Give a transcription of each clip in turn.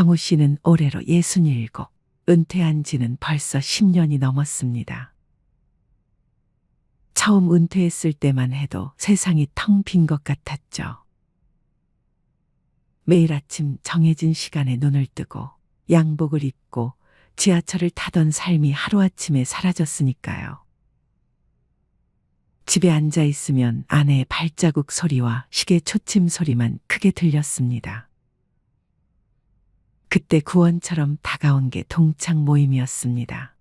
정우 씨는 올해로 67, 은퇴한 지는 벌써 10년이 넘었습니다. 처음 은퇴했을 때만 해도 세상이 텅 빈 것 같았죠. 매일 아침 정해진 시간에 눈을 뜨고 양복을 입고 지하철을 타던 삶이 하루아침에 사라졌으니까요. 집에 앉아 있으면 아내의 발자국 소리와 시계 초침 소리만 크게 들렸습니다. 그때 구원처럼 다가온 게 동창 모임이었습니다.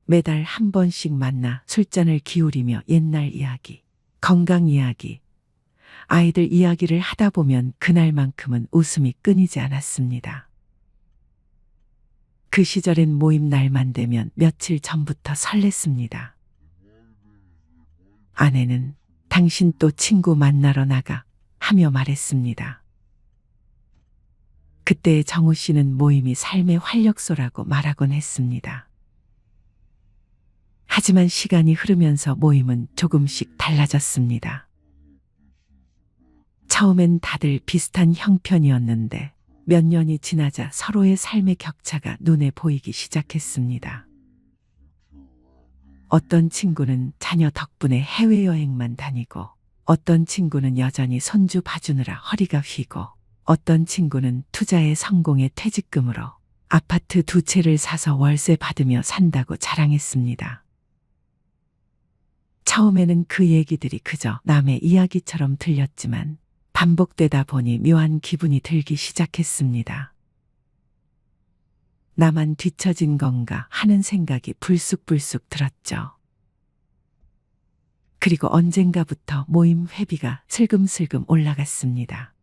매달 한 번씩 만나 술잔을 기울이며 옛날 이야기, 건강 이야기, 아이들 이야기를 하다 보면 그날만큼은 웃음이 끊이지 않았습니다. 그 시절엔 모임 날만 되면 며칠 전부터 설렜습니다. 아내는 당신 또 친구 만나러 나가 하며 말했습니다. 그때 정우 씨는 모임이 삶의 활력소라고 말하곤 했습니다. 하지만 시간이 흐르면서 모임은 조금씩 달라졌습니다. 처음엔 다들 비슷한 형편이었는데 몇 년이 지나자 서로의 삶의 격차가 눈에 보이기 시작했습니다. 어떤 친구는 자녀 덕분에 해외여행만 다니고, 어떤 친구는 여전히 손주 봐주느라 허리가 휘고, 어떤 친구는 투자에 성공해 퇴직금으로 아파트 2채를 사서 월세 받으며 산다고 자랑했습니다. 처음에는 그 얘기들이 그저 남의 이야기처럼 들렸지만 반복되다 보니 묘한 기분이 들기 시작했습니다. 나만 뒤처진 건가 하는 생각이 불쑥불쑥 들었죠. 그리고 언젠가부터 모임 회비가 슬금슬금 올라갔습니다.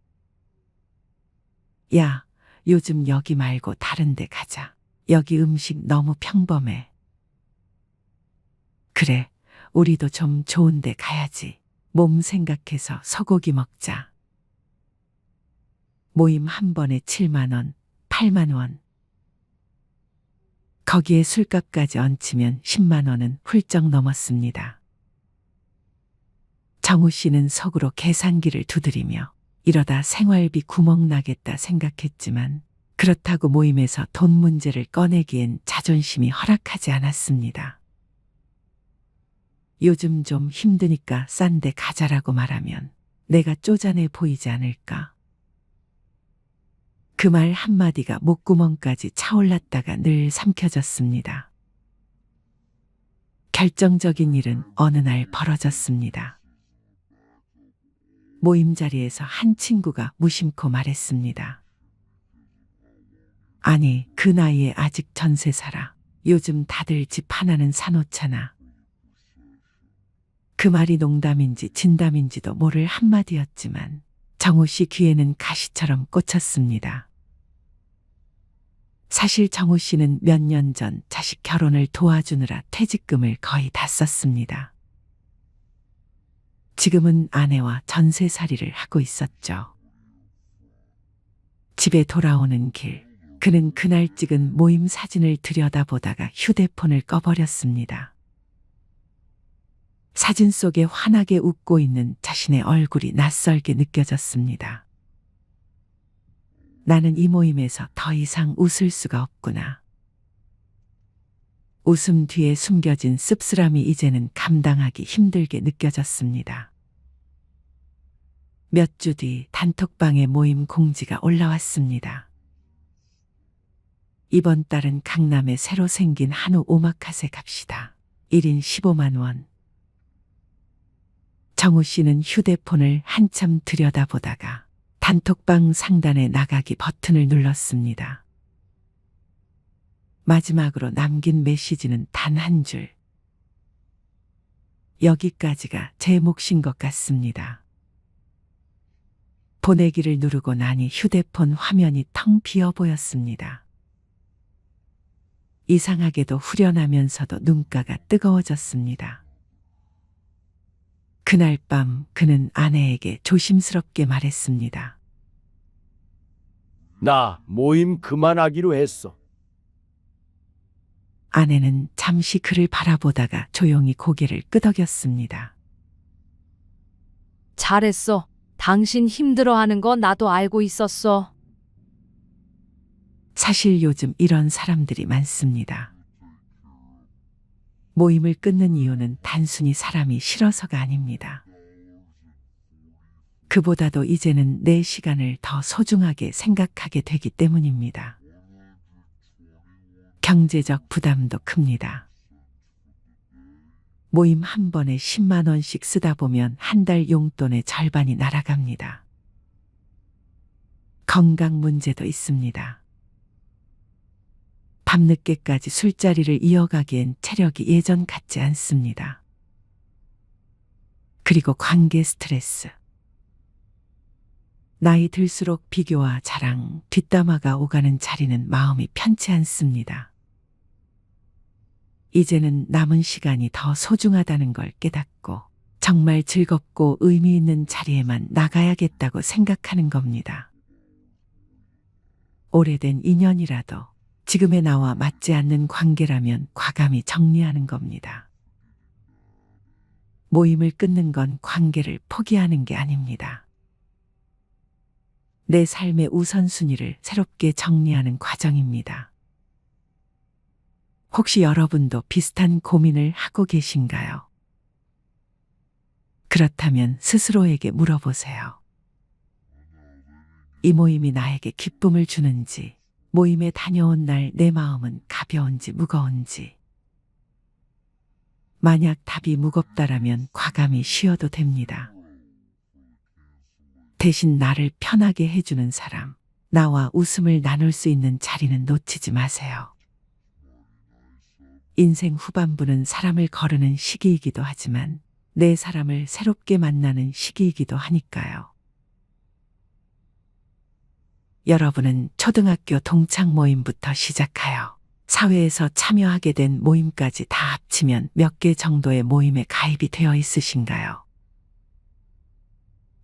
야, 요즘 여기 말고 다른 데 가자. 여기 음식 너무 평범해. 그래, 우리도 좀 좋은 데 가야지. 몸 생각해서 소고기 먹자. 모임 한 번에 7만 원, 8만 원. 거기에 술값까지 얹히면 10만 원은 훌쩍 넘었습니다. 정우 씨는 속으로 계산기를 두드리며 이러다 생활비 구멍 나겠다 생각했지만 그렇다고 모임에서 돈 문제를 꺼내기엔 자존심이 허락하지 않았습니다. 요즘 좀 힘드니까 싼 데 가자라고 말하면 내가 쪼잔해 보이지 않을까? 그 말 한마디가 목구멍까지 차올랐다가 늘 삼켜졌습니다. 결정적인 일은 어느 날 벌어졌습니다. 모임 자리에서 한 친구가 무심코 말했습니다. 아니, 그 나이에 아직 전세 살아. 요즘 다들 집 하나는 사놓잖아. 그 말이 농담인지 진담인지도 모를 한마디였지만 정우 씨 귀에는 가시처럼 꽂혔습니다. 사실 정우 씨는 몇 년 전 자식 결혼을 도와주느라 퇴직금을 거의 다 썼습니다. 지금은 아내와 전세살이를 하고 있었죠. 집에 돌아오는 길, 그는 그날 찍은 모임 사진을 들여다보다가 휴대폰을 꺼버렸습니다. 사진 속에 환하게 웃고 있는 자신의 얼굴이 낯설게 느껴졌습니다. 나는 이 모임에서 더 이상 웃을 수가 없구나. 웃음 뒤에 숨겨진 씁쓸함이 이제는 감당하기 힘들게 느껴졌습니다. 몇 주 뒤 단톡방에 모임 공지가 올라왔습니다. 이번 달은 강남에 새로 생긴 한우 오마카세 갑시다. 1인 15만 원. 정우 씨는 휴대폰을 한참 들여다보다가 단톡방 상단에 나가기 버튼을 눌렀습니다. 마지막으로 남긴 메시지는 단 한 줄. 여기까지가 제 몫인 것 같습니다. 보내기를 누르고 나니 휴대폰 화면이 텅 비어 보였습니다. 이상하게도 후련하면서도 눈가가 뜨거워졌습니다. 그날 밤 그는 아내에게 조심스럽게 말했습니다. 나 모임 그만하기로 했어. 아내는 잠시 그를 바라보다가 조용히 고개를 끄덕였습니다. 잘했어. 당신 힘들어하는 거 나도 알고 있었어. 사실 요즘 이런 사람들이 많습니다. 모임을 끊는 이유는 단순히 사람이 싫어서가 아닙니다. 그보다도 이제는 내 시간을 더 소중하게 생각하게 되기 때문입니다. 경제적 부담도 큽니다. 모임 한 번에 10만 원씩 쓰다 보면 한 달 용돈의 절반이 날아갑니다. 건강 문제도 있습니다. 밤늦게까지 술자리를 이어가기엔 체력이 예전 같지 않습니다. 그리고 관계 스트레스. 나이 들수록 비교와 자랑, 뒷담화가 오가는 자리는 마음이 편치 않습니다. 이제는 남은 시간이 더 소중하다는 걸 깨닫고 정말 즐겁고 의미 있는 자리에만 나가야겠다고 생각하는 겁니다. 오래된 인연이라도 지금의 나와 맞지 않는 관계라면 과감히 정리하는 겁니다. 모임을 끊는 건 관계를 포기하는 게 아닙니다. 내 삶의 우선순위를 새롭게 정리하는 과정입니다. 혹시 여러분도 비슷한 고민을 하고 계신가요? 그렇다면 스스로에게 물어보세요. 이 모임이 나에게 기쁨을 주는지, 모임에 다녀온 날 내 마음은 가벼운지 무거운지. 만약 답이 무겁다라면 과감히 쉬어도 됩니다. 대신 나를 편하게 해주는 사람, 나와 웃음을 나눌 수 있는 자리는 놓치지 마세요. 인생 후반부는 사람을 거르는 시기이기도 하지만 내 사람을 새롭게 만나는 시기이기도 하니까요. 여러분은 초등학교 동창 모임부터 시작하여 사회에서 참여하게 된 모임까지 다 합치면 몇 개 정도의 모임에 가입이 되어 있으신가요?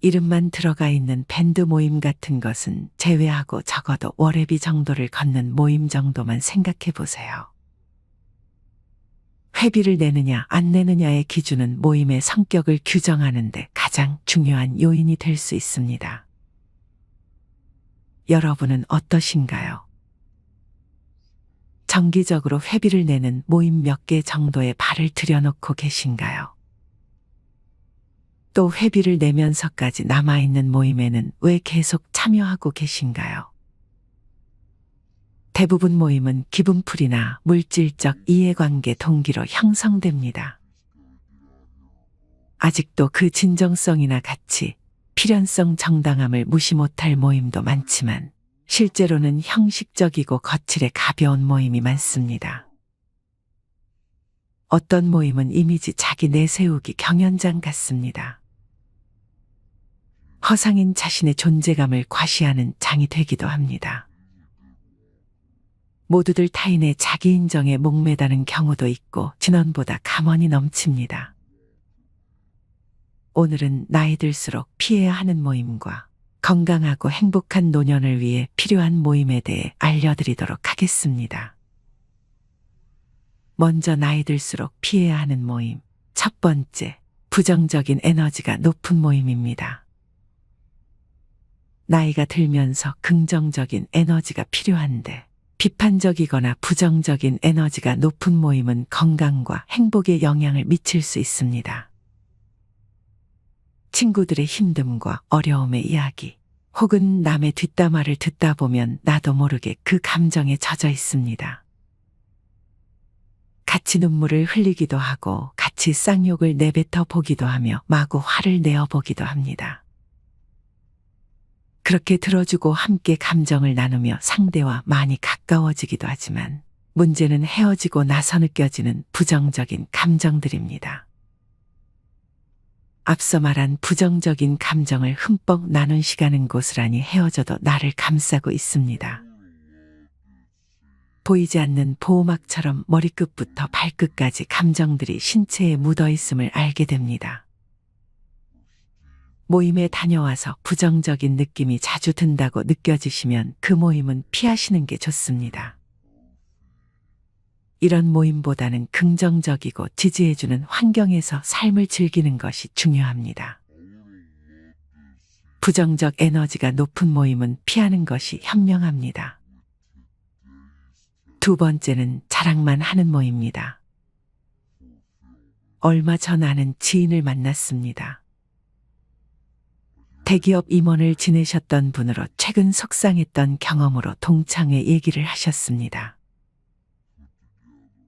이름만 들어가 있는 밴드 모임 같은 것은 제외하고 적어도 월회비 정도를 걷는 모임 정도만 생각해 보세요. 회비를 내느냐 안 내느냐의 기준은 모임의 성격을 규정하는 데 가장 중요한 요인이 될 수 있습니다. 여러분은 어떠신가요? 정기적으로 회비를 내는 모임 몇 개 정도에 발을 들여놓고 계신가요? 또 회비를 내면서까지 남아있는 모임에는 왜 계속 참여하고 계신가요? 대부분 모임은 기분풀이나 물질적 이해관계 동기로 형성됩니다. 아직도 그 진정성이나 가치, 필연성 정당함을 무시 못할 모임도 많지만 실제로는 형식적이고 거칠에 가벼운 모임이 많습니다. 어떤 모임은 이미지 자기 내세우기 경연장 같습니다. 허상인 자신의 존재감을 과시하는 장이 되기도 합니다. 모두들 타인의 자기 인정에 목매다는 경우도 있고 진원보다 감언이 넘칩니다. 오늘은 나이 들수록 피해야 하는 모임과 건강하고 행복한 노년을 위해 필요한 모임에 대해 알려드리도록 하겠습니다. 먼저 나이 들수록 피해야 하는 모임. 첫 번째, 부정적인 에너지가 높은 모임입니다. 나이가 들면서 긍정적인 에너지가 필요한데 비판적이거나 부정적인 에너지가 높은 모임은 건강과 행복에 영향을 미칠 수 있습니다. 친구들의 힘듦과 어려움의 이야기, 혹은 남의 뒷담화를 듣다 보면 나도 모르게 그 감정에 젖어 있습니다. 같이 눈물을 흘리기도 하고 같이 쌍욕을 내뱉어 보기도 하며 마구 화를 내어 보기도 합니다. 그렇게 들어주고 함께 감정을 나누며 상대와 많이 가까워지기도 하지만 문제는 헤어지고 나서 느껴지는 부정적인 감정들입니다. 앞서 말한 부정적인 감정을 흠뻑 나눈 시간은 고스란히 헤어져도 나를 감싸고 있습니다. 보이지 않는 보호막처럼 머리끝부터 발끝까지 감정들이 신체에 묻어 있음을 알게 됩니다. 모임에 다녀와서 부정적인 느낌이 자주 든다고 느껴지시면 그 모임은 피하시는 게 좋습니다. 이런 모임보다는 긍정적이고 지지해주는 환경에서 삶을 즐기는 것이 중요합니다. 부정적 에너지가 높은 모임은 피하는 것이 현명합니다. 두 번째는 자랑만 하는 모입니다. 얼마 전 아는 지인을 만났습니다. 대기업 임원을 지내셨던 분으로 최근 속상했던 경험으로 동창회 얘기를 하셨습니다.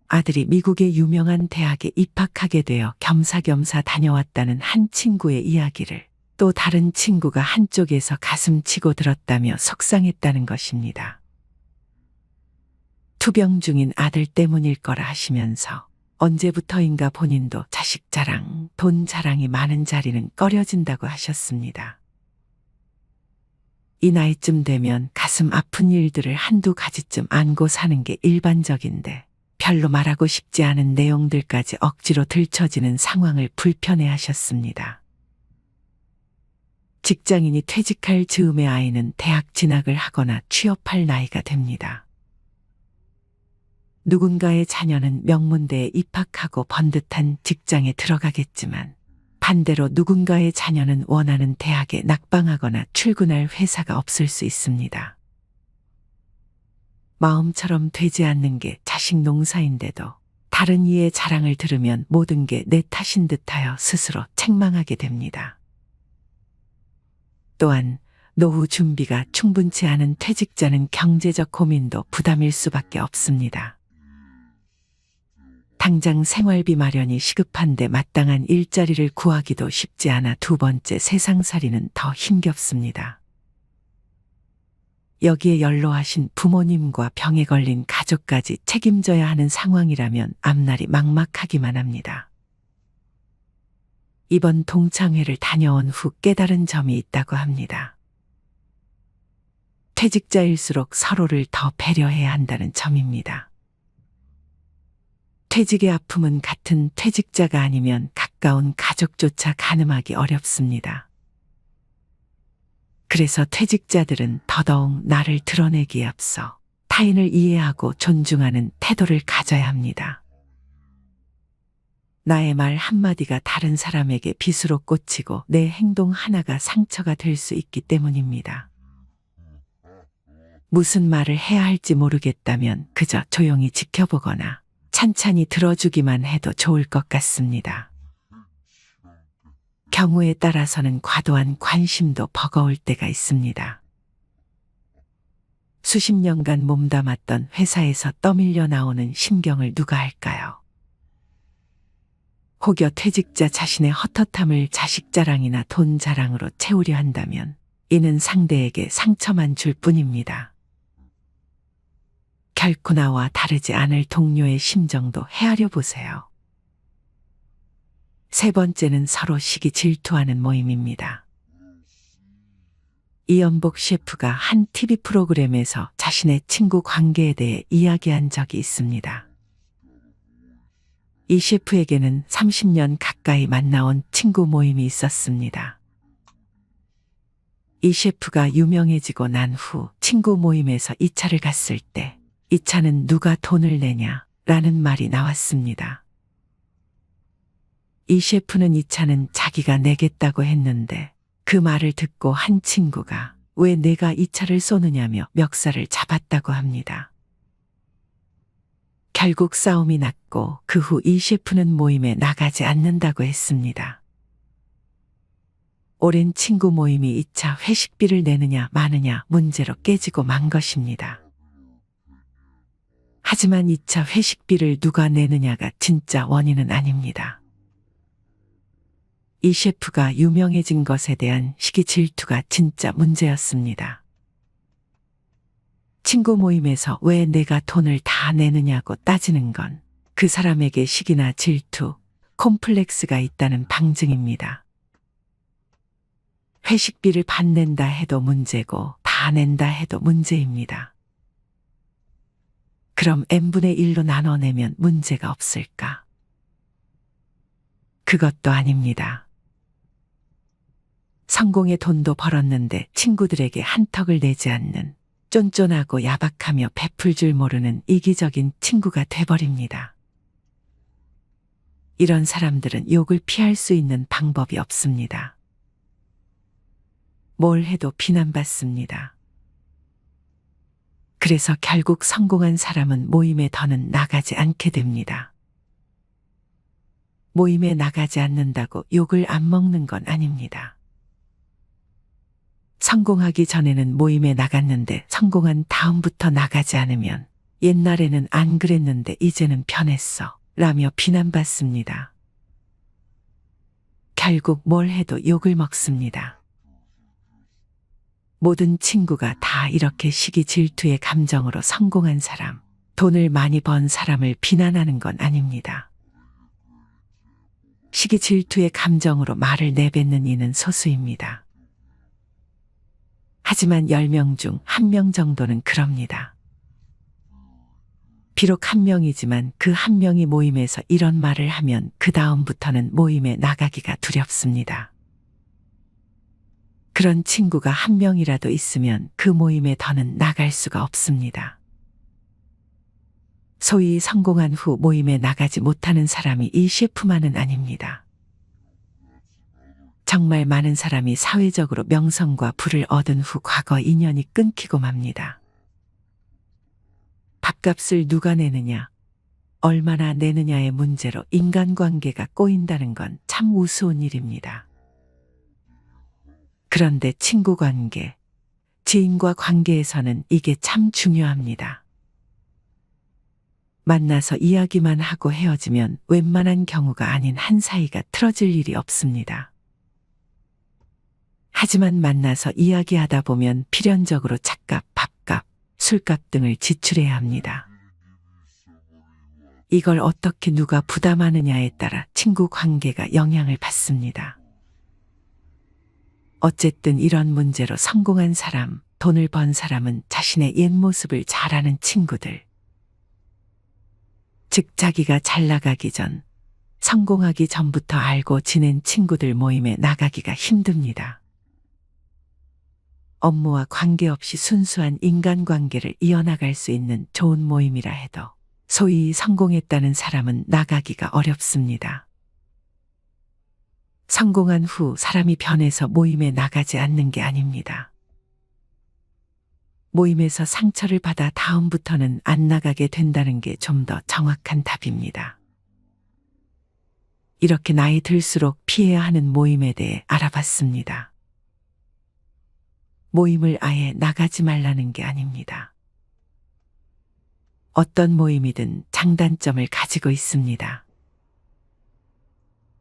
아들이 미국의 유명한 대학에 입학하게 되어 겸사겸사 다녀왔다는 한 친구의 이야기를 또 다른 친구가 한쪽에서 가슴 치고 들었다며 속상했다는 것입니다. 투병 중인 아들 때문일 거라 하시면서 언제부터인가 본인도 자식 자랑, 돈 자랑이 많은 자리는 꺼려진다고 하셨습니다. 이 나이쯤 되면 가슴 아픈 일들을 한두 가지쯤 안고 사는 게 일반적인데 별로 말하고 싶지 않은 내용들까지 억지로 들춰지는 상황을 불편해 하셨습니다. 직장인이 퇴직할 즈음의 아이는 대학 진학을 하거나 취업할 나이가 됩니다. 누군가의 자녀는 명문대에 입학하고 번듯한 직장에 들어가겠지만 반대로 누군가의 자녀는 원하는 대학에 낙방하거나 출근할 회사가 없을 수 있습니다. 마음처럼 되지 않는 게 자식 농사인데도 다른 이의 자랑을 들으면 모든 게 내 탓인 듯하여 스스로 책망하게 됩니다. 또한 노후 준비가 충분치 않은 퇴직자는 경제적 고민도 부담일 수밖에 없습니다. 당장 생활비 마련이 시급한데 마땅한 일자리를 구하기도 쉽지 않아 두 번째 세상살이는 더 힘겹습니다. 여기에 연로하신 부모님과 병에 걸린 가족까지 책임져야 하는 상황이라면 앞날이 막막하기만 합니다. 이번 동창회를 다녀온 후 깨달은 점이 있다고 합니다. 퇴직자일수록 서로를 더 배려해야 한다는 점입니다. 퇴직의 아픔은 같은 퇴직자가 아니면 가까운 가족조차 가늠하기 어렵습니다. 그래서 퇴직자들은 더더욱 나를 드러내기에 앞서 타인을 이해하고 존중하는 태도를 가져야 합니다. 나의 말 한마디가 다른 사람에게 빗으로 꽂히고 내 행동 하나가 상처가 될 수 있기 때문입니다. 무슨 말을 해야 할지 모르겠다면 그저 조용히 지켜보거나 찬찬히 들어주기만 해도 좋을 것 같습니다. 경우에 따라서는 과도한 관심도 버거울 때가 있습니다. 수십 년간 몸담았던 회사에서 떠밀려 나오는 심경을 누가 알까요? 혹여 퇴직자 자신의 헛헛함을 자식 자랑이나 돈 자랑으로 채우려 한다면 이는 상대에게 상처만 줄 뿐입니다. 결코 나와 다르지 않을 동료의 심정도 헤아려 보세요. 세 번째는 서로 시기 질투하는 모임입니다. 이연복 셰프가 한 TV 프로그램에서 자신의 친구 관계에 대해 이야기한 적이 있습니다. 이 셰프에게는 30년 가까이 만나온 친구 모임이 있었습니다. 이 셰프가 유명해지고 난 후 친구 모임에서 2차를 갔을 때 이 차는 누가 돈을 내냐? 라는 말이 나왔습니다. 이 셰프는 이 차는 자기가 내겠다고 했는데 그 말을 듣고 한 친구가 왜 내가 이 차를 쏘느냐며 멱살을 잡았다고 합니다. 결국 싸움이 났고 그 후 이 셰프는 모임에 나가지 않는다고 했습니다. 오랜 친구 모임이 2차 회식비를 내느냐 마느냐 문제로 깨지고 만 것입니다. 하지만 2차 회식비를 누가 내느냐가 진짜 원인은 아닙니다. 이 셰프가 유명해진 것에 대한 시기 질투가 진짜 문제였습니다. 친구 모임에서 왜 내가 돈을 다 내느냐고 따지는 건 그 사람에게 시기나 질투, 콤플렉스가 있다는 방증입니다. 회식비를 반낸다 해도 문제고 다 낸다 해도 문제입니다. 그럼 n분의 1로 나눠내면 문제가 없을까? 그것도 아닙니다. 성공의 돈도 벌었는데 친구들에게 한턱을 내지 않는 쫀쫀하고 야박하며 베풀 줄 모르는 이기적인 친구가 돼버립니다. 이런 사람들은 욕을 피할 수 있는 방법이 없습니다. 뭘 해도 비난받습니다. 그래서 결국 성공한 사람은 모임에 더는 나가지 않게 됩니다. 모임에 나가지 않는다고 욕을 안 먹는 건 아닙니다. 성공하기 전에는 모임에 나갔는데 성공한 다음부터 나가지 않으면 옛날에는 안 그랬는데 이제는 변했어 라며 비난받습니다. 결국 뭘 해도 욕을 먹습니다. 모든 친구가 다 이렇게 시기 질투의 감정으로 성공한 사람, 돈을 많이 번 사람을 비난하는 건 아닙니다. 시기 질투의 감정으로 말을 내뱉는 이는 소수입니다. 하지만 10명 중 1명 정도는 그럽니다. 비록 1명이지만 그 1명이 모임에서 이런 말을 하면 그 다음부터는 모임에 나가기가 두렵습니다. 그런 친구가 1명이라도 있으면 그 모임에 더는 나갈 수가 없습니다. 소위 성공한 후 모임에 나가지 못하는 사람이 이 셰프만은 아닙니다. 정말 많은 사람이 사회적으로 명성과 부를 얻은 후 과거 인연이 끊기고 맙니다. 밥값을 누가 내느냐, 얼마나 내느냐의 문제로 인간관계가 꼬인다는 건 참 우스운 일입니다. 그런데 친구 관계, 지인과 관계에서는 이게 참 중요합니다. 만나서 이야기만 하고 헤어지면 웬만한 경우가 아닌 한 사이가 틀어질 일이 없습니다. 하지만 만나서 이야기하다 보면 필연적으로 차값, 밥값, 술값 등을 지출해야 합니다. 이걸 어떻게 누가 부담하느냐에 따라 친구 관계가 영향을 받습니다. 어쨌든 이런 문제로 성공한 사람, 돈을 번 사람은 자신의 옛 모습을 잘 아는 친구들, 즉 자기가 잘 나가기 전, 성공하기 전부터 알고 지낸 친구들 모임에 나가기가 힘듭니다. 업무와 관계없이 순수한 인간관계를 이어나갈 수 있는 좋은 모임이라 해도 소위 성공했다는 사람은 나가기가 어렵습니다. 성공한 후 사람이 변해서 모임에 나가지 않는 게 아닙니다. 모임에서 상처를 받아 다음부터는 안 나가게 된다는 게 좀 더 정확한 답입니다. 이렇게 나이 들수록 피해야 하는 모임에 대해 알아봤습니다. 모임을 아예 나가지 말라는 게 아닙니다. 어떤 모임이든 장단점을 가지고 있습니다.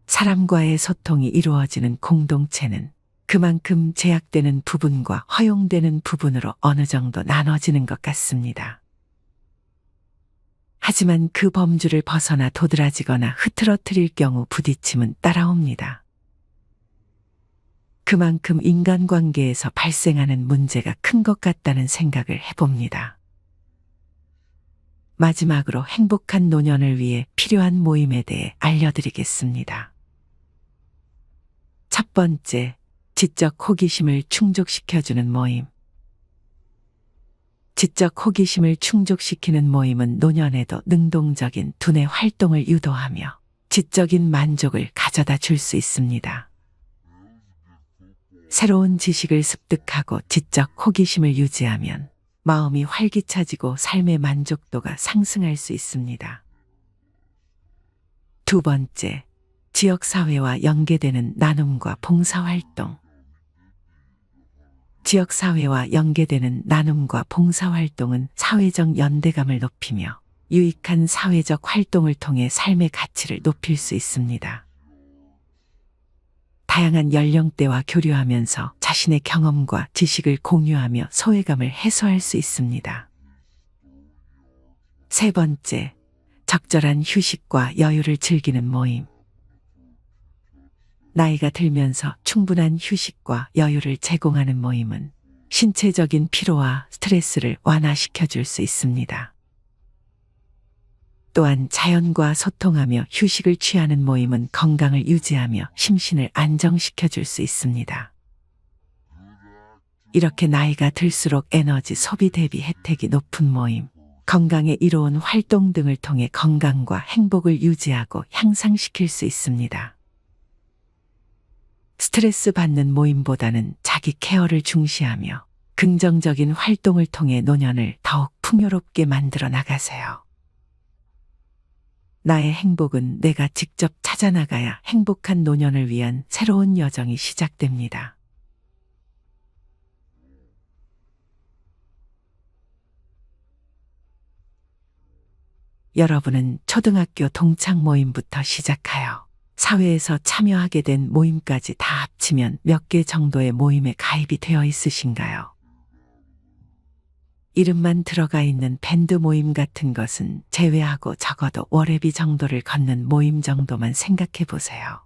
사람과의 소통이 이루어지는 공동체는 그만큼 제약되는 부분과 허용되는 부분으로 어느 정도 나눠지는 것 같습니다. 하지만 그 범주를 벗어나 도드라지거나 흐트러뜨릴 경우 부딪힘은 따라옵니다. 그만큼 인간관계에서 발생하는 문제가 큰 것 같다는 생각을 해봅니다. 마지막으로 행복한 노년을 위해 필요한 모임에 대해 알려드리겠습니다. 첫 번째, 지적 호기심을 충족시켜주는 모임. 지적 호기심을 충족시키는 모임은 노년에도 능동적인 두뇌 활동을 유도하며 지적인 만족을 가져다 줄 수 있습니다. 새로운 지식을 습득하고 지적 호기심을 유지하면 마음이 활기차지고 삶의 만족도가 상승할 수 있습니다. 두 번째, 지역사회와 연계되는 나눔과 봉사활동. 지역사회와 연계되는 나눔과 봉사활동은 사회적 연대감을 높이며 유익한 사회적 활동을 통해 삶의 가치를 높일 수 있습니다. 다양한 연령대와 교류하면서 자신의 경험과 지식을 공유하며 소외감을 해소할 수 있습니다. 세 번째, 적절한 휴식과 여유를 즐기는 모임. 나이가 들면서 충분한 휴식과 여유를 제공하는 모임은 신체적인 피로와 스트레스를 완화시켜 줄 수 있습니다. 또한 자연과 소통하며 휴식을 취하는 모임은 건강을 유지하며 심신을 안정시켜 줄 수 있습니다. 이렇게 나이가 들수록 에너지 소비 대비 혜택이 높은 모임, 건강에 이로운 활동 등을 통해 건강과 행복을 유지하고 향상시킬 수 있습니다. 스트레스 받는 모임보다는 자기 케어를 중시하며 긍정적인 활동을 통해 노년을 더욱 풍요롭게 만들어 나가세요. 나의 행복은 내가 직접 찾아나가야 행복한 노년을 위한 새로운 여정이 시작됩니다. 여러분은 초등학교 동창 모임부터 시작하여 사회에서 참여하게 된 모임까지 다 합치면 몇 개 정도의 모임에 가입이 되어 있으신가요? 이름만 들어가 있는 밴드 모임 같은 것은 제외하고 적어도 월회비 정도를 걷는 모임 정도만 생각해 보세요.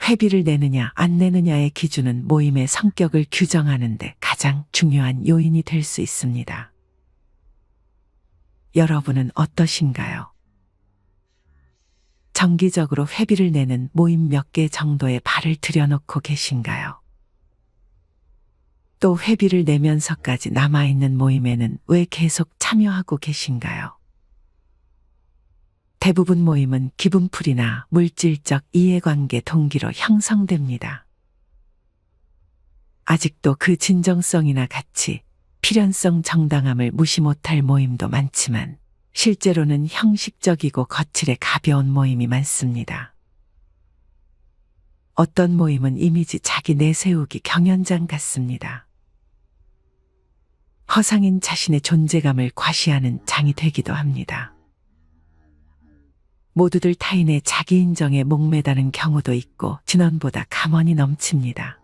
회비를 내느냐 안 내느냐의 기준은 모임의 성격을 규정하는 데 가장 중요한 요인이 될 수 있습니다. 여러분은 어떠신가요? 정기적으로 회비를 내는 모임 몇 개 정도에 발을 들여놓고 계신가요? 또 회비를 내면서까지 남아있는 모임에는 왜 계속 참여하고 계신가요? 대부분 모임은 기분풀이나 물질적 이해관계 동기로 형성됩니다. 아직도 그 진정성이나 가치, 필연성 정당함을 무시 못할 모임도 많지만 실제로는 형식적이고 거칠에 가벼운 모임이 많습니다. 어떤 모임은 이미지 자기 내세우기 경연장 같습니다. 허상인 자신의 존재감을 과시하는 장이 되기도 합니다. 모두들 타인의 자기 인정에 목매다는 경우도 있고 진원보다 감언이 넘칩니다.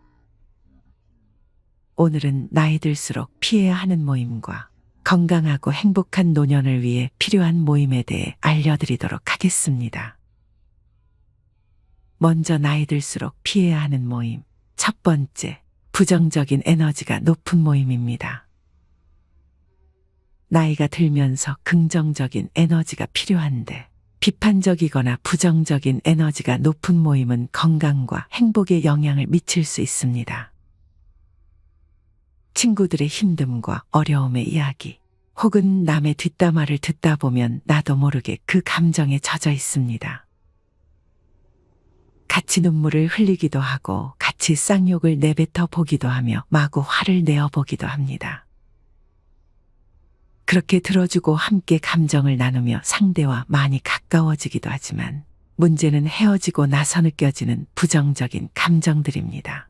오늘은 나이 들수록 피해야 하는 모임과 건강하고 행복한 노년을 위해 필요한 모임에 대해 알려드리도록 하겠습니다. 먼저 나이 들수록 피해야 하는 모임. 첫 번째, 부정적인 에너지가 높은 모임입니다. 나이가 들면서 긍정적인 에너지가 필요한데 비판적이거나 부정적인 에너지가 높은 모임은 건강과 행복에 영향을 미칠 수 있습니다. 친구들의 힘듦과 어려움의 이야기, 혹은 남의 뒷담화를 듣다 보면 나도 모르게 그 감정에 젖어 있습니다. 같이 눈물을 흘리기도 하고 같이 쌍욕을 내뱉어 보기도 하며 마구 화를 내어 보기도 합니다. 그렇게 들어주고 함께 감정을 나누며 상대와 많이 가까워지기도 하지만 문제는 헤어지고 나서 느껴지는 부정적인 감정들입니다.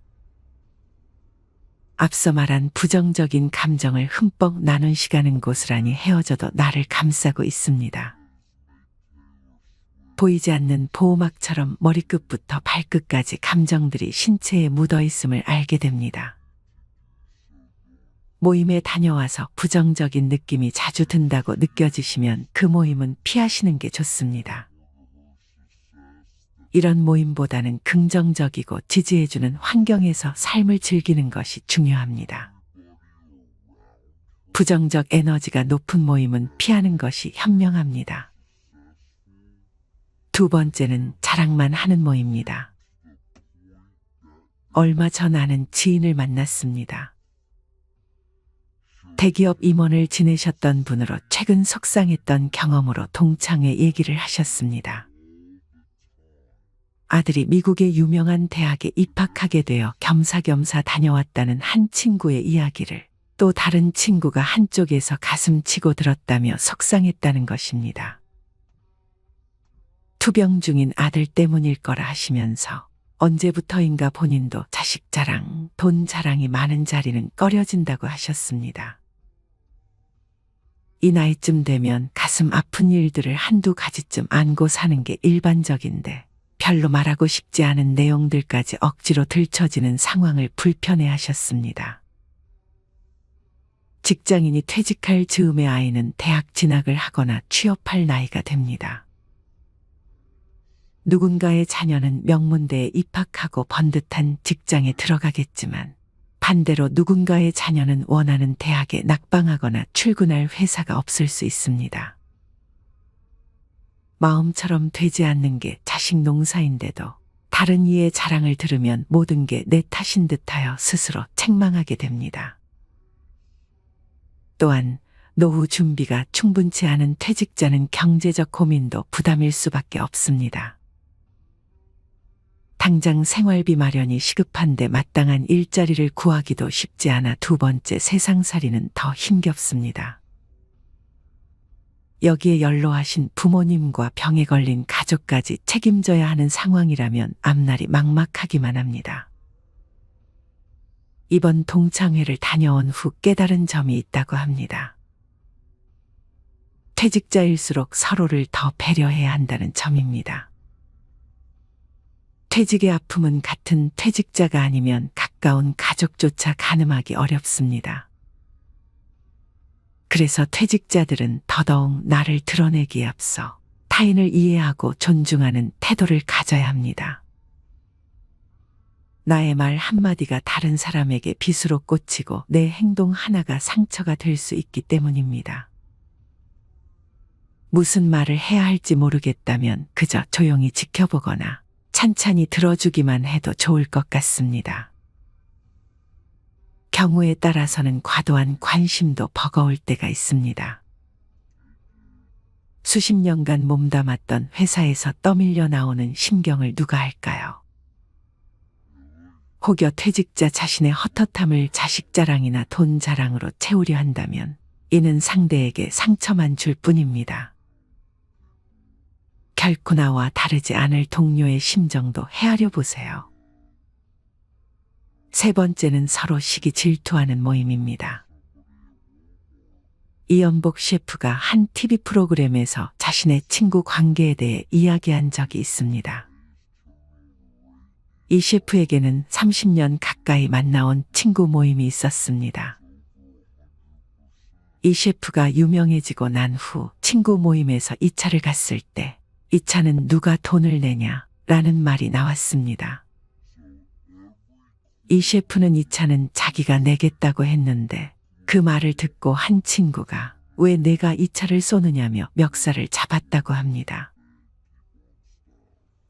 앞서 말한 부정적인 감정을 흠뻑 나눈 시간은 고스란히 헤어져도 나를 감싸고 있습니다. 보이지 않는 보호막처럼 머리끝부터 발끝까지 감정들이 신체에 묻어 있음을 알게 됩니다. 모임에 다녀와서 부정적인 느낌이 자주 든다고 느껴지시면 그 모임은 피하시는 게 좋습니다. 이런 모임보다는 긍정적이고 지지해주는 환경에서 삶을 즐기는 것이 중요합니다. 부정적 에너지가 높은 모임은 피하는 것이 현명합니다. 두 번째는 자랑만 하는 모임입니다. 얼마 전 아는 지인을 만났습니다. 대기업 임원을 지내셨던 분으로 최근 속상했던 경험으로 동창회 얘기를 하셨습니다. 아들이 미국의 유명한 대학에 입학하게 되어 겸사겸사 다녀왔다는 한 친구의 이야기를 또 다른 친구가 한쪽에서 가슴 치고 들었다며 속상했다는 것입니다. 투병 중인 아들 때문일 거라 하시면서 언제부터인가 본인도 자식 자랑, 돈 자랑이 많은 자리는 꺼려진다고 하셨습니다. 이 나이쯤 되면 가슴 아픈 일들을 한두 가지쯤 안고 사는 게 일반적인데 별로 말하고 싶지 않은 내용들까지 억지로 들춰지는 상황을 불편해하셨습니다. 직장인이 퇴직할 즈음의 아이는 대학 진학을 하거나 취업할 나이가 됩니다. 누군가의 자녀는 명문대에 입학하고 번듯한 직장에 들어가겠지만 반대로 누군가의 자녀는 원하는 대학에 낙방하거나 출근할 회사가 없을 수 있습니다. 마음처럼 되지 않는 게 자식 농사인데도 다른 이의 자랑을 들으면 모든 게 내 탓인 듯하여 스스로 책망하게 됩니다. 또한 노후 준비가 충분치 않은 퇴직자는 경제적 고민도 부담일 수밖에 없습니다. 당장 생활비 마련이 시급한데 마땅한 일자리를 구하기도 쉽지 않아 두 번째 세상살이는 더 힘겹습니다. 여기에 연로하신 부모님과 병에 걸린 가족까지 책임져야 하는 상황이라면 앞날이 막막하기만 합니다. 이번 동창회를 다녀온 후 깨달은 점이 있다고 합니다. 퇴직자일수록 서로를 더 배려해야 한다는 점입니다. 퇴직의 아픔은 같은 퇴직자가 아니면 가까운 가족조차 가늠하기 어렵습니다. 그래서 퇴직자들은 더더욱 나를 드러내기에 앞서 타인을 이해하고 존중하는 태도를 가져야 합니다. 나의 말 한마디가 다른 사람에게 빗으로 꽂히고 내 행동 하나가 상처가 될 수 있기 때문입니다. 무슨 말을 해야 할지 모르겠다면 그저 조용히 지켜보거나 찬찬히 들어주기만 해도 좋을 것 같습니다. 경우에 따라서는 과도한 관심도 버거울 때가 있습니다. 수십 년간 몸담았던 회사에서 떠밀려 나오는 심경을 누가 할까요? 혹여 퇴직자 자신의 헛헛함을 자식 자랑이나 돈 자랑으로 채우려 한다면 이는 상대에게 상처만 줄 뿐입니다. 결코 나와 다르지 않을 동료의 심정도 헤아려 보세요. 세 번째는 서로 시기 질투하는 모임입니다. 이연복 셰프가 한 TV 프로그램에서 자신의 친구 관계에 대해 이야기한 적이 있습니다. 이 셰프에게는 30년 가까이 만나온 친구 모임이 있었습니다. 이 셰프가 유명해지고 난 후 친구 모임에서 이 차를 갔을 때 이 차는 누가 돈을 내냐? 라는 말이 나왔습니다. 이 셰프는 이 차는 자기가 내겠다고 했는데 그 말을 듣고 한 친구가 왜 내가 이 차를 쏘느냐며 멱살을 잡았다고 합니다.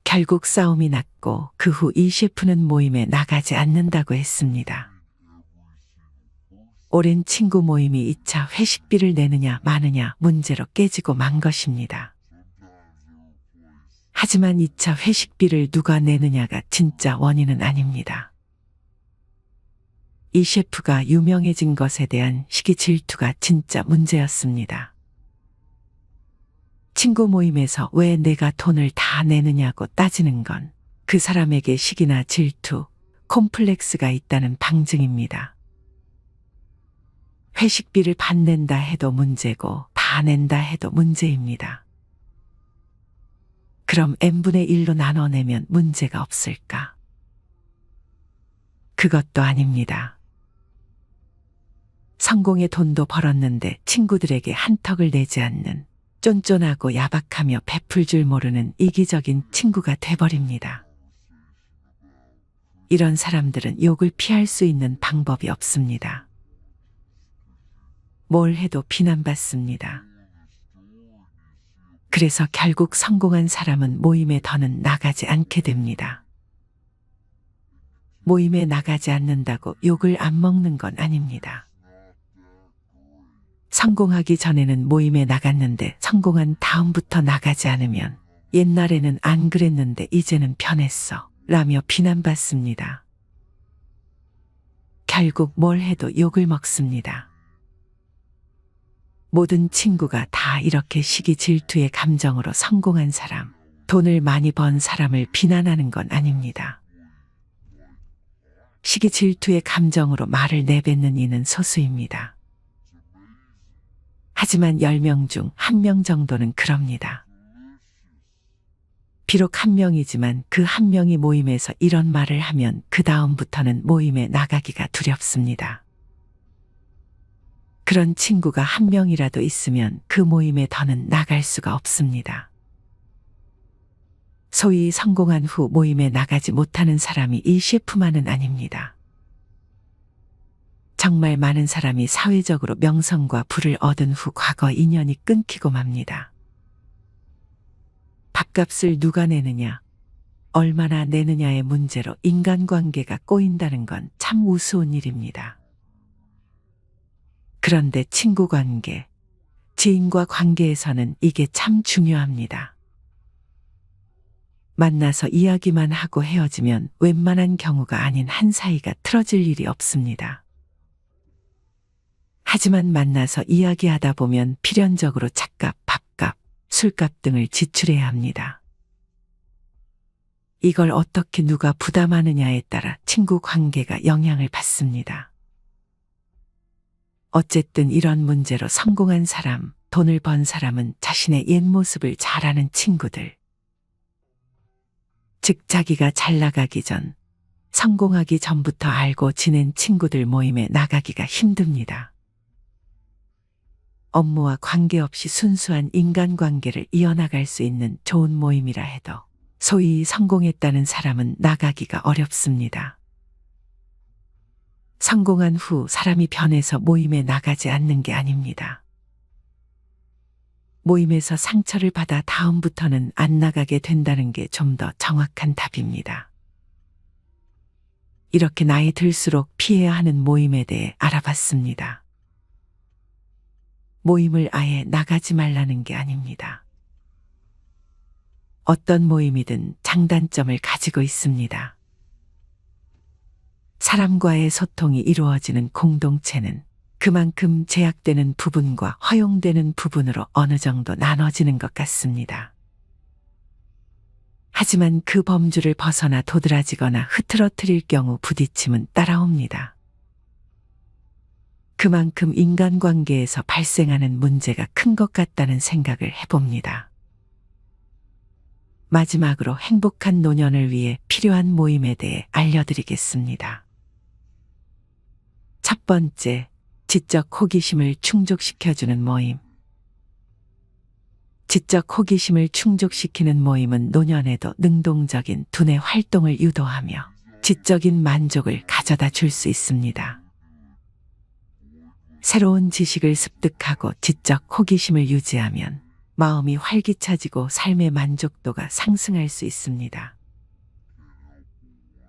결국 싸움이 났고 그 후 이 셰프는 모임에 나가지 않는다고 했습니다. 오랜 친구 모임이 2차 회식비를 내느냐 마느냐 문제로 깨지고 만 것입니다. 하지만 2차 회식비를 누가 내느냐가 진짜 원인은 아닙니다. 이 셰프가 유명해진 것에 대한 시기 질투가 진짜 문제였습니다. 친구 모임에서 왜 내가 돈을 다 내느냐고 따지는 건 그 사람에게 시기나 질투, 콤플렉스가 있다는 방증입니다. 회식비를 반낸다 해도 문제고 다 낸다 해도 문제입니다. 그럼 n분의 1로 나눠내면 문제가 없을까? 그것도 아닙니다. 성공의 돈도 벌었는데 친구들에게 한턱을 내지 않는 쫀쫀하고 야박하며 베풀 줄 모르는 이기적인 친구가 돼버립니다. 이런 사람들은 욕을 피할 수 있는 방법이 없습니다. 뭘 해도 비난받습니다. 그래서 결국 성공한 사람은 모임에 더는 나가지 않게 됩니다. 모임에 나가지 않는다고 욕을 안 먹는 건 아닙니다. 성공하기 전에는 모임에 나갔는데 성공한 다음부터 나가지 않으면 옛날에는 안 그랬는데 이제는 변했어 라며 비난받습니다. 결국 뭘 해도 욕을 먹습니다. 모든 친구가 다 이렇게 시기 질투의 감정으로 성공한 사람, 돈을 많이 번 사람을 비난하는 건 아닙니다. 시기 질투의 감정으로 말을 내뱉는 이는 소수입니다. 하지만 10명 중 1명 정도는 그럽니다. 비록 1명이지만 그 1명이 모임에서 이런 말을 하면 그 다음부터는 모임에 나가기가 두렵습니다. 그런 친구가 1명이라도 있으면 그 모임에 더는 나갈 수가 없습니다. 소위 성공한 후 모임에 나가지 못하는 사람이 이 셰프만은 아닙니다. 정말 많은 사람이 사회적으로 명성과 부를 얻은 후 과거 인연이 끊기고 맙니다. 밥값을 누가 내느냐, 얼마나 내느냐의 문제로 인간관계가 꼬인다는 건 참 우스운 일입니다. 그런데 친구 관계, 지인과 관계에서는 이게 참 중요합니다. 만나서 이야기만 하고 헤어지면 웬만한 경우가 아닌 한 사이가 틀어질 일이 없습니다. 하지만 만나서 이야기하다 보면 필연적으로 차값, 밥값, 술값 등을 지출해야 합니다. 이걸 어떻게 누가 부담하느냐에 따라 친구 관계가 영향을 받습니다. 어쨌든 이런 문제로 성공한 사람, 돈을 번 사람은 자신의 옛 모습을 잘 아는 친구들, 즉 자기가 잘 나가기 전, 성공하기 전부터 알고 지낸 친구들 모임에 나가기가 힘듭니다. 업무와 관계없이 순수한 인간관계를 이어나갈 수 있는 좋은 모임이라 해도 소위 성공했다는 사람은 나가기가 어렵습니다. 성공한 후 사람이 변해서 모임에 나가지 않는 게 아닙니다. 모임에서 상처를 받아 다음부터는 안 나가게 된다는 게 좀 더 정확한 답입니다. 이렇게 나이 들수록 피해야 하는 모임에 대해 알아봤습니다. 모임을 아예 나가지 말라는 게 아닙니다. 어떤 모임이든 장단점을 가지고 있습니다. 사람과의 소통이 이루어지는 공동체는 그만큼 제약되는 부분과 허용되는 부분으로 어느 정도 나눠지는 것 같습니다. 하지만 그 범주를 벗어나 도드라지거나 흐트러뜨릴 경우 부딪힘은 따라옵니다. 그만큼 인간관계에서 발생하는 문제가 큰 것 같다는 생각을 해봅니다. 마지막으로 행복한 노년을 위해 필요한 모임에 대해 알려드리겠습니다. 첫 번째, 지적 호기심을 충족시켜주는 모임. 지적 호기심을 충족시키는 모임은 노년에도 능동적인 두뇌 활동을 유도하며 지적인 만족을 가져다 줄 수 있습니다. 새로운 지식을 습득하고 지적 호기심을 유지하면 마음이 활기차지고 삶의 만족도가 상승할 수 있습니다.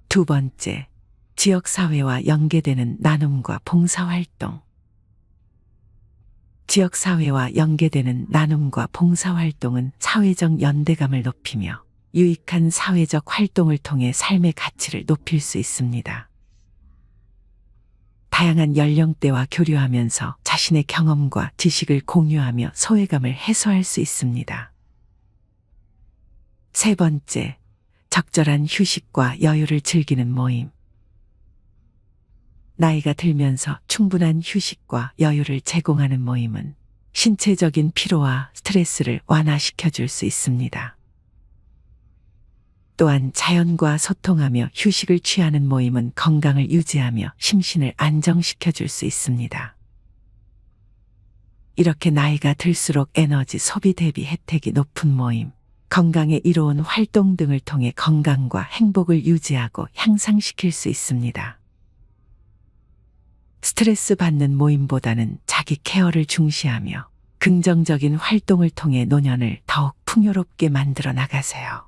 두 번째, 지역사회와 연계되는 나눔과 봉사활동. 지역사회와 연계되는 나눔과 봉사활동은 사회적 연대감을 높이며 유익한 사회적 활동을 통해 삶의 가치를 높일 수 있습니다. 다양한 연령대와 교류하면서 자신의 경험과 지식을 공유하며 소외감을 해소할 수 있습니다. 세 번째, 적절한 휴식과 여유를 즐기는 모임. 나이가 들면서 충분한 휴식과 여유를 제공하는 모임은 신체적인 피로와 스트레스를 완화시켜 줄 수 있습니다. 또한 자연과 소통하며 휴식을 취하는 모임은 건강을 유지하며 심신을 안정시켜 줄 수 있습니다. 이렇게 나이가 들수록 에너지 소비 대비 혜택이 높은 모임, 건강에 이로운 활동 등을 통해 건강과 행복을 유지하고 향상시킬 수 있습니다. 스트레스 받는 모임보다는 자기 케어를 중시하며 긍정적인 활동을 통해 노년을 더욱 풍요롭게 만들어 나가세요.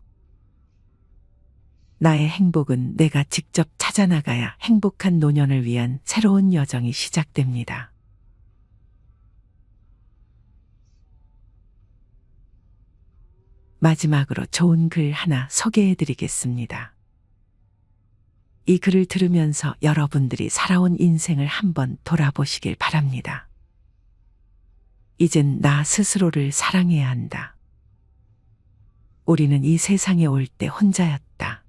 나의 행복은 내가 직접 찾아나가야 행복한 노년을 위한 새로운 여정이 시작됩니다. 마지막으로 좋은 글 하나 소개해 드리겠습니다. 이 글을 들으면서 여러분들이 살아온 인생을 한번 돌아보시길 바랍니다. 이젠 나 스스로를 사랑해야 한다. 우리는 이 세상에 올 때 혼자였다.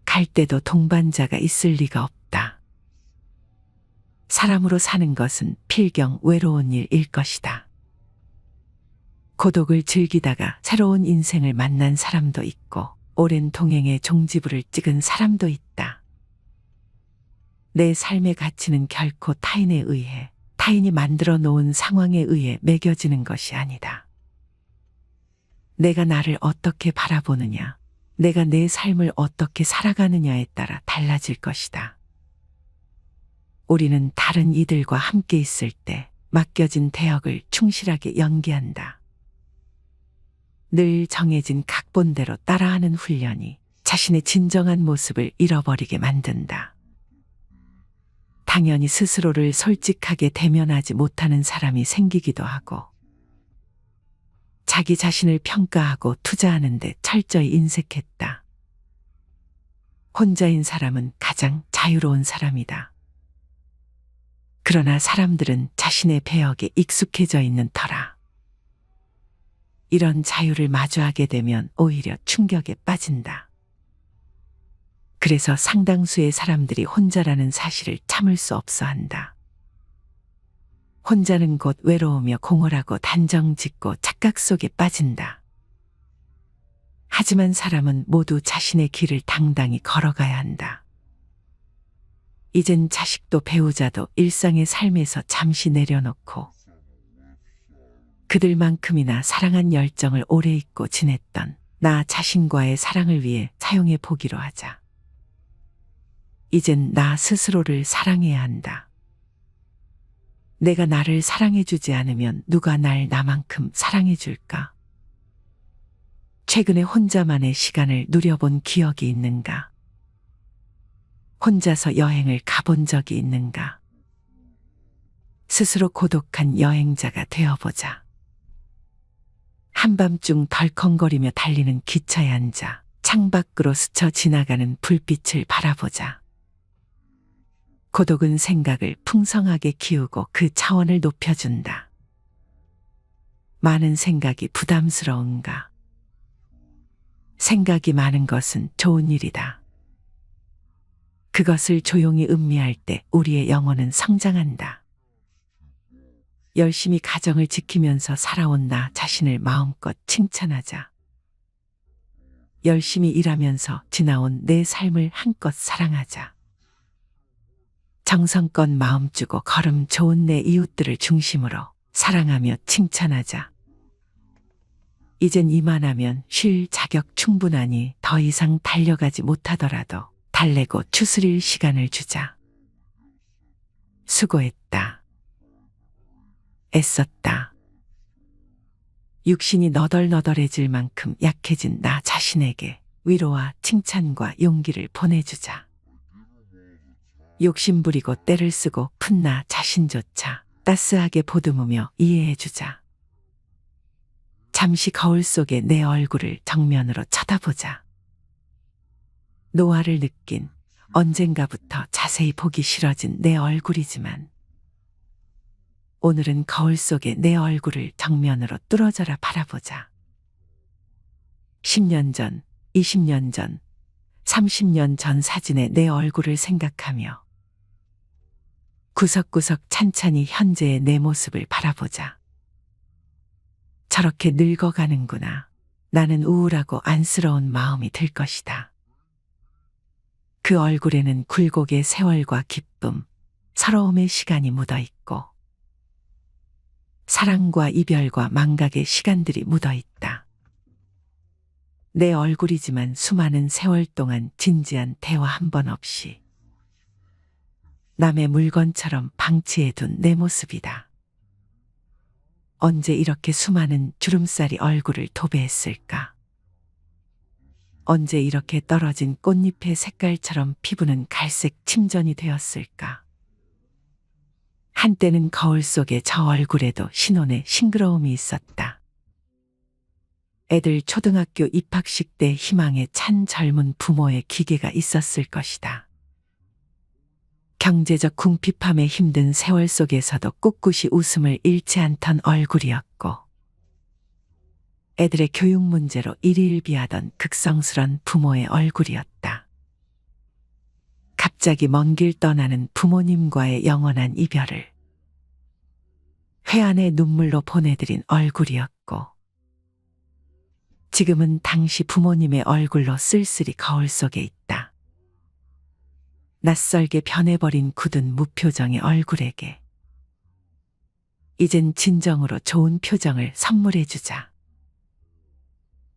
갈 때도 동반자가 있을 리가 없다. 사람으로 사는 것은 필경 외로운 일일 것이다. 고독을 즐기다가 새로운 인생을 만난 사람도 있고 오랜 동행의 종지부를 찍은 사람도 있다. 내 삶의 가치는 결코 타인에 의해, 타인이 만들어 놓은 상황에 의해 매겨지는 것이 아니다. 내가 나를 어떻게 바라보느냐, 내가 내 삶을 어떻게 살아가느냐에 따라 달라질 것이다. 우리는 다른 이들과 함께 있을 때 맡겨진 대역을 충실하게 연기한다. 늘 정해진 각본대로 따라하는 훈련이 자신의 진정한 모습을 잃어버리게 만든다. 당연히 스스로를 솔직하게 대면하지 못하는 사람이 생기기도 하고, 자기 자신을 평가하고 투자하는데 철저히 인색했다. 혼자인 사람은 가장 자유로운 사람이다. 그러나 사람들은 자신의 배역에 익숙해져 있는 터라. 이런 자유를 마주하게 되면 오히려 충격에 빠진다. 그래서 상당수의 사람들이 혼자라는 사실을 참을 수 없어 한다. 혼자는 곧 외로우며 공허하고 단정 짓고 착각 속에 빠진다. 하지만 사람은 모두 자신의 길을 당당히 걸어가야 한다. 이젠 자식도 배우자도 일상의 삶에서 잠시 내려놓고 그들만큼이나 사랑한 열정을 오래 잊고 지냈던 나 자신과의 사랑을 위해 사용해 보기로 하자. 이젠 나 스스로를 사랑해야 한다. 내가 나를 사랑해주지 않으면 누가 날 나만큼 사랑해줄까? 최근에 혼자만의 시간을 누려본 기억이 있는가? 혼자서 여행을 가본 적이 있는가? 스스로 고독한 여행자가 되어보자. 한밤중 덜컹거리며 달리는 기차에 앉아 창밖으로 스쳐 지나가는 불빛을 바라보자. 고독은 생각을 풍성하게 키우고 그 차원을 높여준다. 많은 생각이 부담스러운가? 생각이 많은 것은 좋은 일이다. 그것을 조용히 음미할 때 우리의 영혼은 성장한다. 열심히 가정을 지키면서 살아온 나 자신을 마음껏 칭찬하자. 열심히 일하면서 지나온 내 삶을 한껏 사랑하자. 정성껏 마음 주고 걸음 좋은 내 이웃들을 중심으로 사랑하며 칭찬하자. 이젠 이만하면 쉴 자격 충분하니 더 이상 달려가지 못하더라도 달래고 추스릴 시간을 주자. 수고했다. 애썼다. 육신이 너덜너덜해질 만큼 약해진 나 자신에게 위로와 칭찬과 용기를 보내주자. 욕심부리고 때를 쓰고 푼 나 자신조차 따스하게 보듬으며 이해해주자. 잠시 거울 속에 내 얼굴을 정면으로 쳐다보자. 노화를 느낀 언젠가부터 자세히 보기 싫어진 내 얼굴이지만 오늘은 거울 속에 내 얼굴을 정면으로 뚫어져라 바라보자. 10년 전, 20년 전, 30년 전 사진의 내 얼굴을 생각하며 구석구석 찬찬히 현재의 내 모습을 바라보자. 저렇게 늙어가는구나. 나는 우울하고 안쓰러운 마음이 들 것이다. 그 얼굴에는 굴곡의 세월과 기쁨, 서러움의 시간이 묻어있고 사랑과 이별과 망각의 시간들이 묻어있다. 내 얼굴이지만 수많은 세월 동안 진지한 대화 한 번 없이 남의 물건처럼 방치해둔 내 모습이다. 언제 이렇게 수많은 주름살이 얼굴을 도배했을까? 언제 이렇게 떨어진 꽃잎의 색깔처럼 피부는 갈색 침전이 되었을까? 한때는 거울 속에 저 얼굴에도 신혼의 싱그러움이 있었다. 애들 초등학교 입학식 때 희망에 찬 젊은 부모의 기계가 있었을 것이다. 경제적 궁핍함에 힘든 세월 속에서도 꿋꿋이 웃음을 잃지 않던 얼굴이었고 애들의 교육 문제로 일희일비하던 극성스런 부모의 얼굴이었다. 갑자기 먼 길 떠나는 부모님과의 영원한 이별을 회한의 눈물로 보내드린 얼굴이었고 지금은 당시 부모님의 얼굴로 쓸쓸히 거울 속에 있다. 낯설게 변해버린 굳은 무표정의 얼굴에게 이젠 진정으로 좋은 표정을 선물해주자.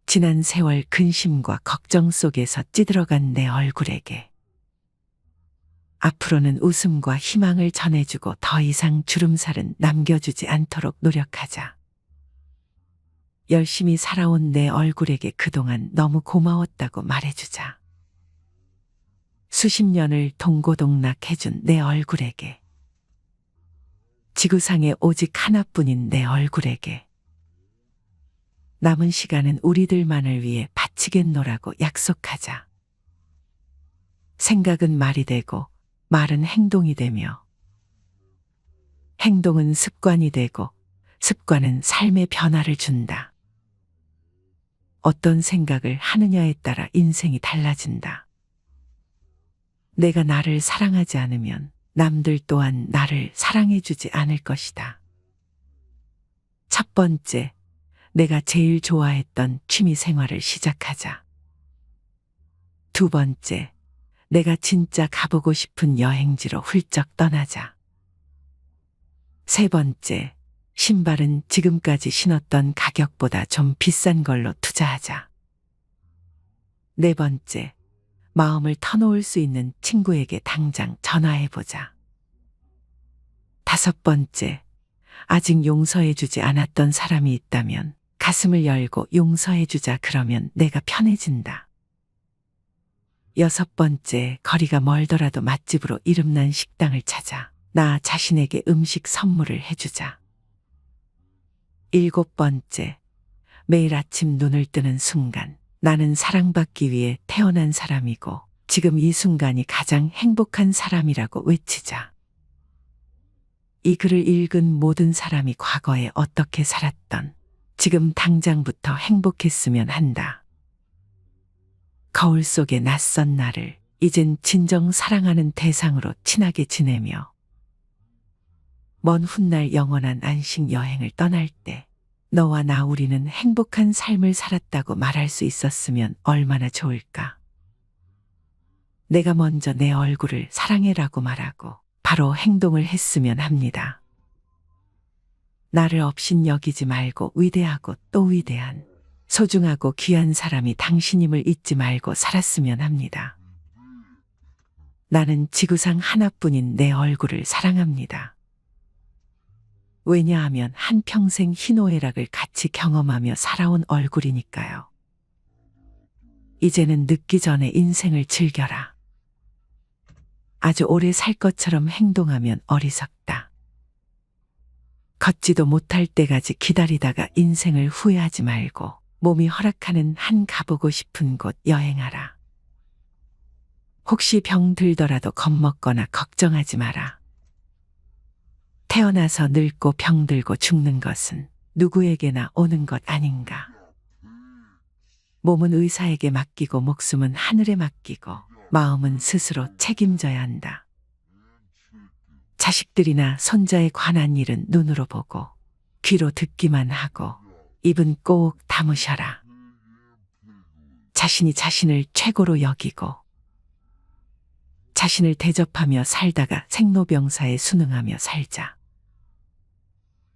지난 세월 근심과 걱정 속에서 찌들어간 내 얼굴에게 앞으로는 웃음과 희망을 전해주고 더 이상 주름살은 남겨주지 않도록 노력하자. 열심히 살아온 내 얼굴에게 그동안 너무 고마웠다고 말해주자. 수십 년을 동고동락해준 내 얼굴에게 지구상에 오직 하나뿐인 내 얼굴에게 남은 시간은 우리들만을 위해 바치겠노라고 약속하자. 생각은 말이 되고 말은 행동이 되며 행동은 습관이 되고 습관은 삶의 변화를 준다. 어떤 생각을 하느냐에 따라 인생이 달라진다. 내가 나를 사랑하지 않으면 남들 또한 나를 사랑해주지 않을 것이다. 첫 번째, 내가 제일 좋아했던 취미 생활을 시작하자. 두 번째, 내가 진짜 가보고 싶은 여행지로 훌쩍 떠나자. 세 번째, 신발은 지금까지 신었던 가격보다 좀 비싼 걸로 투자하자. 네 번째, 마음을 터놓을 수 있는 친구에게 당장 전화해보자. 다섯 번째, 아직 용서해주지 않았던 사람이 있다면 가슴을 열고 용서해주자. 그러면 내가 편해진다. 여섯 번째, 거리가 멀더라도 맛집으로 이름난 식당을 찾아 나 자신에게 음식 선물을 해주자. 일곱 번째, 매일 아침 눈을 뜨는 순간 나는 사랑받기 위해 태어난 사람이고 지금 이 순간이 가장 행복한 사람이라고 외치자. 이 글을 읽은 모든 사람이 과거에 어떻게 살았던 지금 당장부터 행복했으면 한다. 거울 속의 낯선 나를 이젠 진정 사랑하는 대상으로 친하게 지내며 먼 훗날 영원한 안식 여행을 떠날 때 너와 나 우리는 행복한 삶을 살았다고 말할 수 있었으면 얼마나 좋을까. 내가 먼저 내 얼굴을 사랑해라고 말하고 바로 행동을 했으면 합니다. 나를 없인 여기지 말고 위대하고 또 위대한 소중하고 귀한 사람이 당신임을 잊지 말고 살았으면 합니다. 나는 지구상 하나뿐인 내 얼굴을 사랑합니다. 왜냐하면 한평생 희노애락을 같이 경험하며 살아온 얼굴이니까요. 이제는 늦기 전에 인생을 즐겨라. 아주 오래 살 것처럼 행동하면 어리석다. 걷지도 못할 때까지 기다리다가 인생을 후회하지 말고 몸이 허락하는 한 가보고 싶은 곳 여행하라. 혹시 병 들더라도 겁먹거나 걱정하지 마라. 태어나서 늙고 병들고 죽는 것은 누구에게나 오는 것 아닌가. 몸은 의사에게 맡기고 목숨은 하늘에 맡기고 마음은 스스로 책임져야 한다. 자식들이나 손자에 관한 일은 눈으로 보고 귀로 듣기만 하고 입은 꼭 다무셔라. 자신이 자신을 최고로 여기고 자신을 대접하며 살다가 생로병사에 순응하며 살자.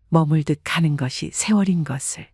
머물듯 가는 것이 세월인 것을